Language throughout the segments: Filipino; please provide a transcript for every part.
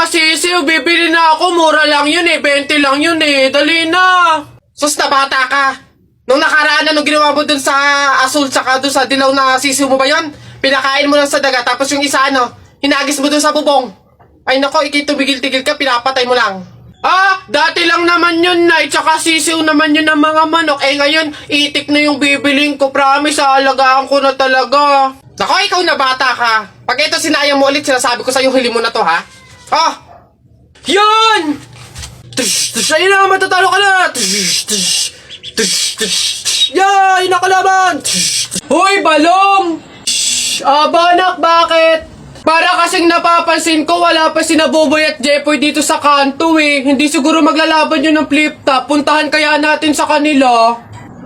mga sisiw, bibili na ako. Mura lang yun eh, 20 lang yun eh. Dali na. Sus na bata ka. Nung nakaraan na, nung ginawa mo dun sa asul tsaka dun sa dilaw na sisiw mo ba yun? Pinakain mo lang sa daga, tapos yung isa hinagis mo dun sa bubong. Ay nako, tumigil-tigil ka, pinapatay mo lang. Ah, dati lang naman yun na, tsaka sisiw naman yun ng mga manok. Eh ngayon, itik na yung bibiling ko, promise, aalagaan ko na talaga. Nako, ikaw na bata ka. Pag ito sinayang mo ulit, sinasabi ko sa'yo, huli mo na to ha. Oh! Yun! Ayun na, matatalo ka na! Yay! Nakalaban! Hoy, balong! Abanak, bakit? Para kasing napapansin ko, wala pa sina Boboy at Jepoy dito sa kanto eh. Hindi siguro maglalaban yun ng flip top. Puntahan kaya natin sa kanila.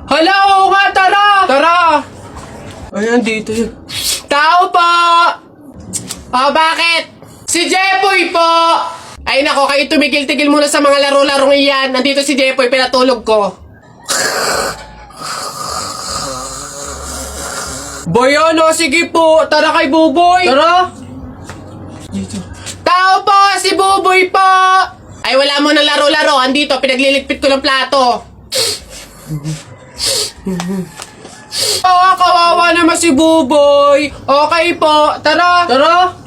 Hala, oo nga, tara! Tara! Ayan, dito yun. Tao po! Bakit? Si Jepoy po! Ay nako, kayo tumigil-tigil muna sa mga laro-larong iyan. Nandito si Jepoy, pinatulog ko. Boyono, sige po. Tara kay Buboy. Tara. Dito. Tao po, si Buboy po. Ay wala mo na laro-laro. Andito, pinagliligpit ko ng plato. Oh, kawawa naman si Buboy. Okay po. Tara. Tara.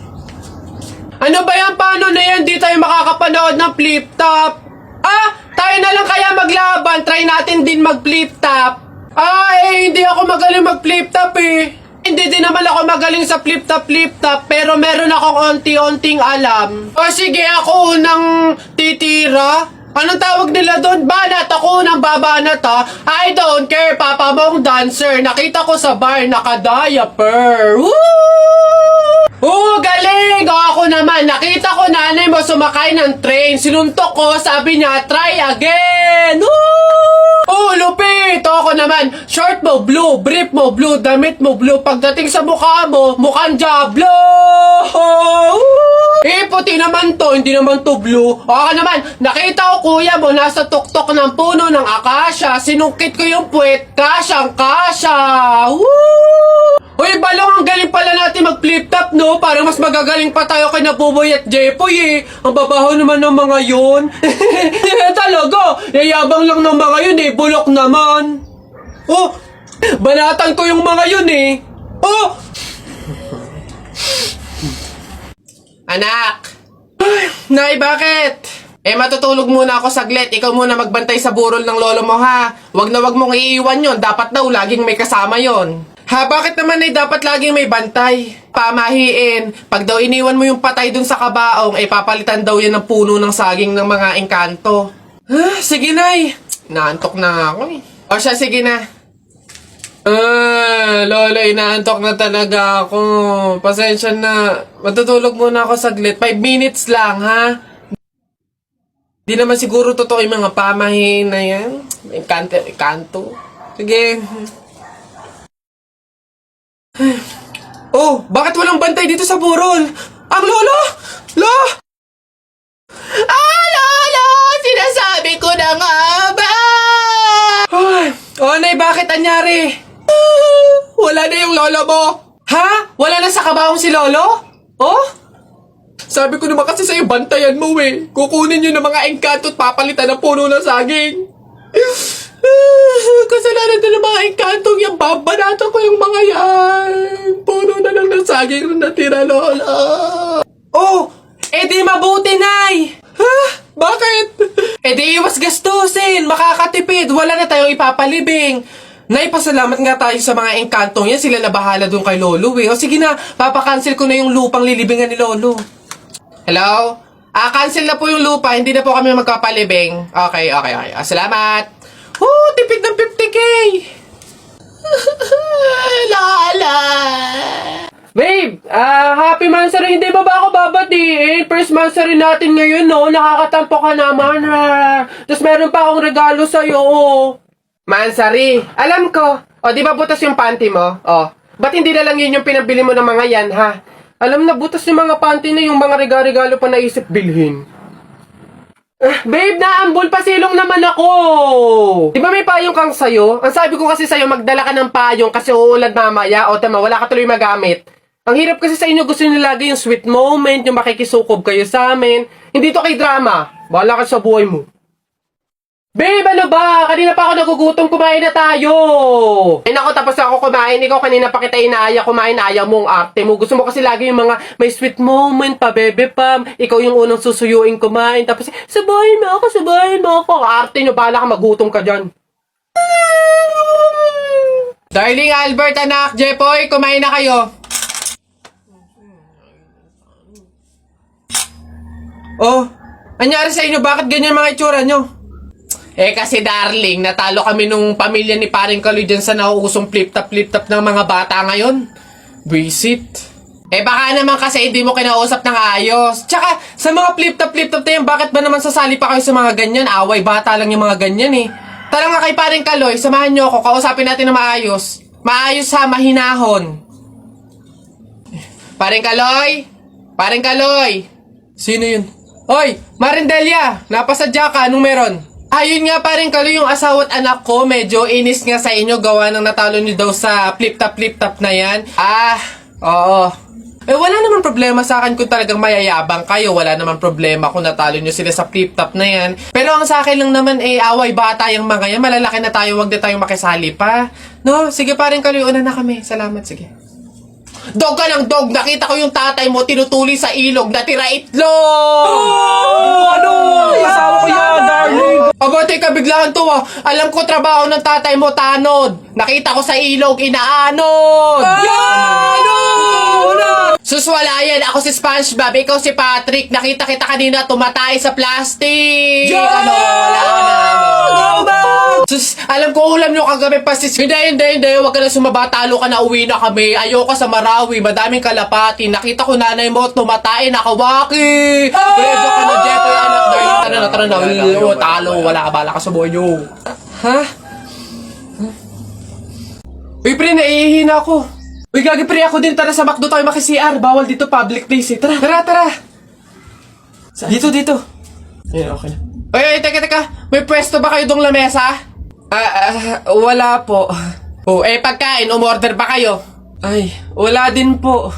Ano ba yan? Paano na yan? Di tayo makakapanood ng flip top. Ah, tayo na lang kaya maglaban. Try natin din mag-flip top. Ay, hindi ako magaling mag-flip top eh. Hindi din naman ako magaling sa flip top, pero meron akong onti-onting alam. O sige, ako unang titira. Anong tawag nila doon? Banat, ako unang babanat ha. I don't care, papa mong dancer. Nakita ko sa bar, naka-diaper. Woo! Galing! O ako naman, nakita ko nanay mo sumakay ng train. Sinuntok ko, sabi niya, try again! Woo! Oh, lupit! O ako naman, short mo blue, brief mo blue, damit mo blue. Pagdating sa mukha mo, mukhang Diablo! Eh, puti naman to, hindi naman to blue. O ako naman, nakita ko kuya mo nasa tuktok ng puno ng akasya. Sinungkit ko yung puwet, kasyang-kasya! Woo! Uy, balong, ang galing pala natin mag-flip top, no? Parang mas magagaling pa tayo kay Buboy at Jepoy, eh. Ang babaho naman ng mga yun. Talaga, yayabang lang ng mga yun, eh. Bulok naman. Oh, banatan ko yung mga yun, eh. Oh! Anak! Ay, Nay, bakit? Eh, matutulog muna ako saglit. Ikaw muna magbantay sa burol ng lolo mo, ha? Wag na wag mong iiwan yon. Dapat daw laging may kasama yon. Ha, bakit naman ay dapat laging may bantay? Pamahiin. Pag daw iniwan mo yung patay dun sa kabaong, eh papalitan daw yan ng puno ng saging ng mga engkanto. Sige, Nay. Naantok na ako eh. O siya, sige na. Lola, inaantok na talaga ako. Pasensya na. Matutulog muna ako saglit. 5 minutes lang, ha? Di naman siguro totoo yung mga pamahiin na yan. Engkanto. Sige. Oh, bakit walang bantay dito sa burol? Ang lolo! Lolo! Sinasabi ko na nga ba? Nay, bakit anyari? Wala na yung lolo mo. Ha? Wala na sa kabaong si lolo? Oh? Sabi ko naman kasi sa'yo, bantayan mo eh. Kukunin nyo ng mga engkanto at papalitan ng puno ng saging. Kasalanan na ng mga engkantong yung babanatan ko yung mga yan. Puno na lang ng saging na natira, lola. Oh, edi mabuti, Nay. Ha? Bakit? Edi iwas gastusin, makakatipid, wala na tayong ipapalibing. Nay, pasalamat nga tayo sa mga engkantong yan. Sila na bahala dun kay lolo eh. O sige na, papakancel ko na yung lupang lilibingan ni lolo. Hello? Cancel na po yung lupa, hindi na po kami magpapalibing. Okay. Salamat. Tipid ng 50K! Lala! Babe, happy mansari. Hindi ba ako babatiin? First mansari natin ngayon, no? Nakakatampo ka naman, ha? Tapos meron pa akong regalo sa'yo, oh. Mansari, alam ko. O, di ba butas yung panty mo? O, ba't hindi na lang yun yung pinabili mo ng mga yan, ha? Alam na, butas yung mga panty na yung mga regalo pa naisip bilhin. Babe, naambol, pasilong naman ako. Di ba may payong kang sayo? Ang sabi ko kasi sayo, magdala ka ng payong kasi uulan mamaya. O tama, wala ka tuloy magamit. Ang hirap kasi sa inyo, gusto nyo lagi yung sweet moment, yung makikisukob kayo sa amin. Hindi to kay drama. Bahala ka sa buhay mo. Babe, ano ba? Kanina pa ako nagugutom, kumain na tayo! Ay nako, tapos na ako kumain. Ikaw kanina pa kita inaaya kumain, ayaw mo ang arte mo. Gusto mo kasi lagi yung mga may sweet moment pa, bebe pam. Ikaw yung unang susuyuin kumain. Tapos, sabahin mo ako, sabahin mo ako. Arte nyo, bahala ka, magutom ka dyan. Darling Albert, anak, Jepoy, kumain na kayo. Oh, anyari sa inyo? Bakit ganyan mga itsura nyo? Eh kasi darling, natalo kami nung pamilya ni Paring Kaloy dyan sa nauusong flip-top ng mga bata ngayon. Visit. Eh baka naman kasi hindi mo kinausap ng ayos. Tsaka, sa mga flip-top na yan, bakit ba naman sasali pa kayo sa mga ganyan? Away, bata lang yung mga ganyan eh. Tara nga kay Paring Kaloy, samahan nyo ako, kausapin natin na maayos. Maayos ha, mahinahon. Paring Kaloy? Paring Kaloy? Sino yun? Hoy, Marindelia, napasadya ka, anong meron? Ayun nga Paring Kaloy, yung asawa at anak ko, medyo inis nga sa inyo, gawa ng natalo nyo daw sa flip-top na yan. Oo. Eh wala naman problema sa akin kung talagang mayayabang kayo, wala naman problema kung natalo nyo sila sa flip-top na yan. Pero ang sa akin lang naman away bata yung mga yan, malalaki na tayo, wag na tayong makisali pa. No, sige Paring Kaloy, una na kami, salamat, sige. Dog ka ng dog! Nakita ko yung tatay mo tinutuli sa ilog na tira itlog! Ano? Asawa ko yan, darling! Aba, teka, biglaan to ah. Alam ko trabaho ng tatay mo, tanod. Nakita ko sa ilog, inaanod! Suswalayan, ako si SpongeBob, ikaw si Patrick. Nakita kita kanina tumatay sa plastic! Wala na. Sus, alam ko ulam nyo kagabi pasis. Hindi. Huwag ka na sumaba. Talo ka na, uwi na kami. Ayoko sa Marawi. Madaming kalapati. Nakita ko nanay mo tumatay. Nakawaki. Pwede ka na, Jepoy, anak. Tara na. Talo. Wala ka, bala ka sa buhay nyo. Ha? Uy, pre, naihihina ako. Uy, gagi, pre, ako din. Tara sa McDo tayo maki-CR. Bawal dito, public place eh. Tara. Dito. Ayun, okay na. Uy, teka. May pwesto ba kayo dong lamesa? Wala po. Oh, pagkain, umorder ba kayo? Ay, wala din po.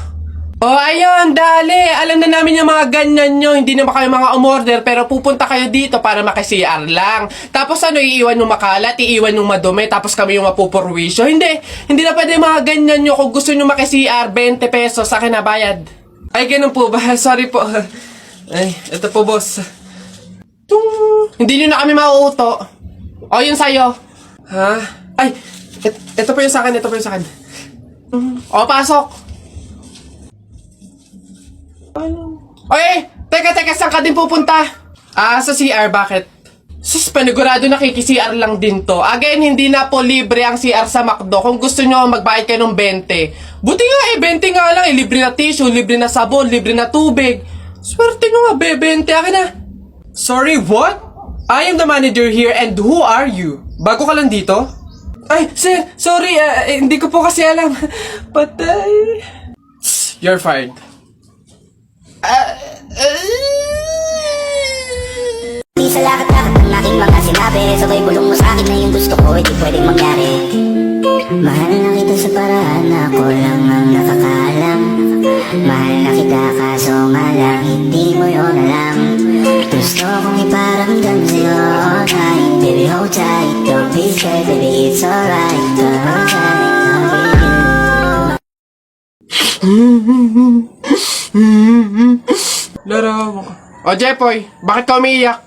Oh, ayun, dali. Alam na namin yung mga ganyan nyo. Hindi naman kayo mga umorder, pero pupunta kayo dito para maki-CR lang. Tapos iiwan yung makalat, iiwan yung madumi, tapos kami yung mapupurwisyo. Hindi na pwede mga ganyan nyo. Kung gusto nyo maki-CR, 20 pesos sa akin na bayad. Ay, ganun po ba? Sorry po. Ay, ito po, boss. Hindi nyo na kami mauuto. O, yun sa'yo. Ha? Ay, ito po yung sa akin. O, pasok. Oy, teka, saan ka din pupunta? Sa CR, bakit? Sus, panigurado nakiki-CR lang din to. Again, hindi na po libre ang CR sa McDo. Kung gusto nyo, magbayad kayo ng 20. Buti nga 20 nga lang. Libre na tissue, libre na sabon, libre na tubig. Swerte nyo nga, 20. Akin na. Sorry, what? I am the manager here and who are you? Bago ka lang dito? Ay, sir, sorry, hindi ko po kasi alam. Patay. You're fired. Di sa lahat-lahat ng aking mga sinabi, sabay bulong mo sa akin na yung gusto ko, hindi pwedeng mangyari. Mahal na kita sa paraan na ako lang ang nakakaalam. Mahal na kita kaso nga lang, hindi mo yun alam. Gusto kong iparamdam sa'yo all night. Baby, hold tight, don't be scared, baby, it's alright. Don't hold tight, Larawan ka. O, Jepoy, bakit ka umiiyak?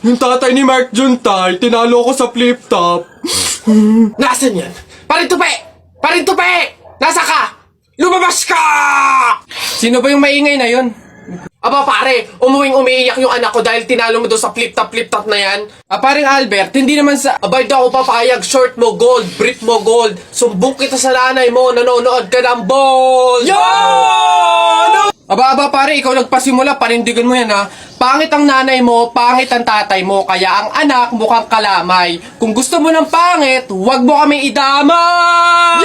Yung tatay ni Mark Juntay, tinalo ko sa flip-top. Nasaan yan? Paring tupi! Nasa ka? Lumabas ka! Sino ba yung maingay na yun? Aba pare, umiiyak yung anak ko dahil tinalo mo daw sa flip-top na yan. Paring Albert, hindi naman sa abay daw ako papayag, short mo gold, brief mo gold, sumbong kita sa nanay mo, nanonood ka ng ball! Yo! Aba pare, ikaw nagpasimula, panindigan mo yan ha. Pangit ang nanay mo, pangit ang tatay mo, kaya ang anak mukhang kalamay. Kung gusto mo ng pangit, huwag mo kami idamay!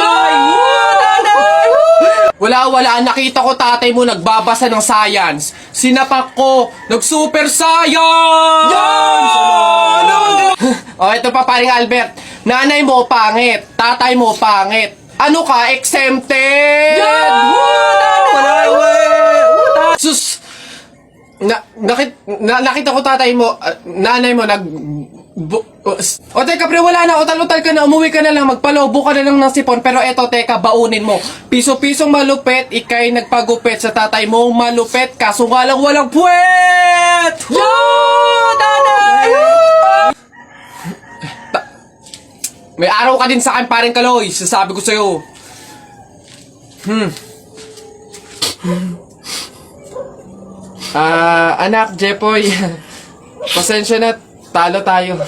Wala, nakita ko tatay mo nagbabasa ng science. Sinapak ko, nag-super science! O, ito pa paring Albert. Nanay mo pangit, tatay mo pangit. Ano ka, exempted? nakita ko tatay mo, nanay mo, o teka pre, wala na, utal-utal ka na, umuwi ka na lang, magpalobo ka na lang ng sipon, pero eto teka, baunin mo. Piso-pisong malupet, ikay nagpagupit sa tatay mo, malupet, kaso nga lang walang puwet! Yo! Nanay! May araw ka din sa akin, paring Kaloy, sasabi ko sa'yo. Anak, Jepoy, pasensya na, talo tayo.